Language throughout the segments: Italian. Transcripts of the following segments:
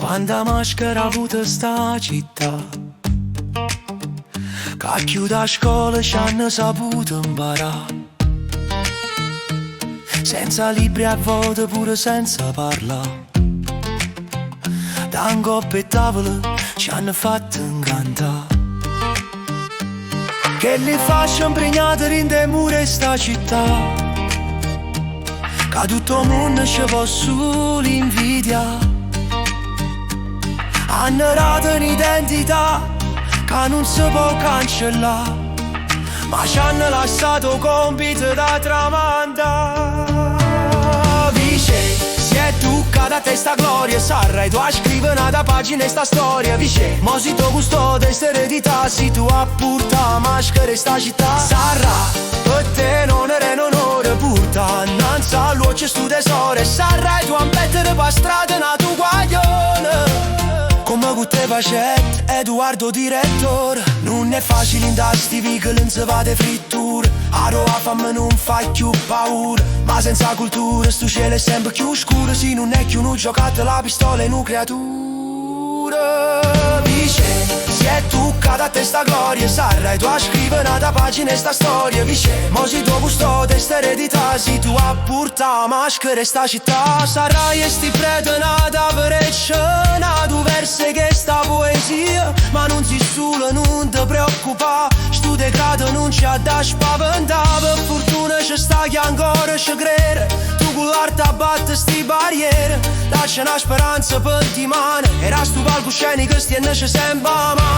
Quanta maschera ha avuto sta città, che chiude a scuola ci hanno saputo imparare, senza libri a volte pure senza parlare. Da un coppe e tavole ci hanno fatto incantare, che li faccio impregnate in te mura sta città, che tutto il mondo ci può solo invidiare. Hanno dato un'identità che non si può cancellare, ma ci hanno lasciato compito da tramandare. Vice, si è toccata a testa gloria, sarrai tu a scrivere una pagina e sta storia. Vice, mo si tu custode sta eredità, si tu a porta maschera sta città. Sarà, per te non era un onore, porta innanzi a luce stu tesoro. Sarrai tu a mettere per strada una tua guaglione, come con te facette, Edoardo direttore. Non è facile in da sti vicoli, non si va de fritture. Aro a fame non fa più paura, ma senza cultura sto cielo è sempre più scuro. Se non è più un giocato la pistola è una creatura. Vice, si è toccata a testa gloria, sarrai tu a scrivere una pagina e sta storia. Vice, mo si tu custode sta eredità, si tu a porta maschera e sta città. Sarai e sti pretenata per scena, tu versi che sta poesia, ma non si solo, non ti preoccupa, stu degrado non c'ha da spaventare. Per fortuna ci sta chi ancora ci crede, tu con l'arte abbatte sti barriere, lascia una speranza per ti mano, era stu palcoscenico stienne ci sempre a mano.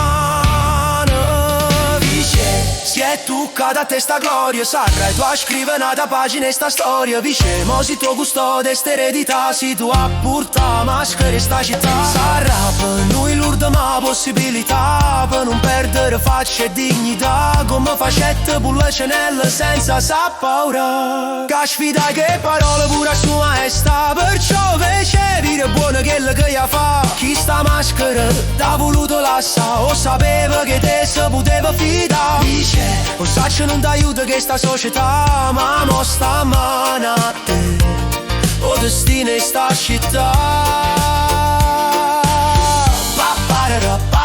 Vice, si è toccata a testa gloria, sarrai tu a scrivere una pagina e sta storia. Vice, mo si tuo custode sta eredità, si tu a porta maschera e sta città. Sarà per noi l'ultima possibilità, per non perdere faccia e dignità, come facette Pulcinella senza sa paura. Che sfida che parole pure a sua maestà, perciò fece dire buono quello che io fa. Chi sta maschera t'ha voluto lasciare, o sapeva che te se poteva fidare. Dice, o saccio non t'aiuta che sta società, ma mo sta a mano a te, o destino è sta città. Pa, pa,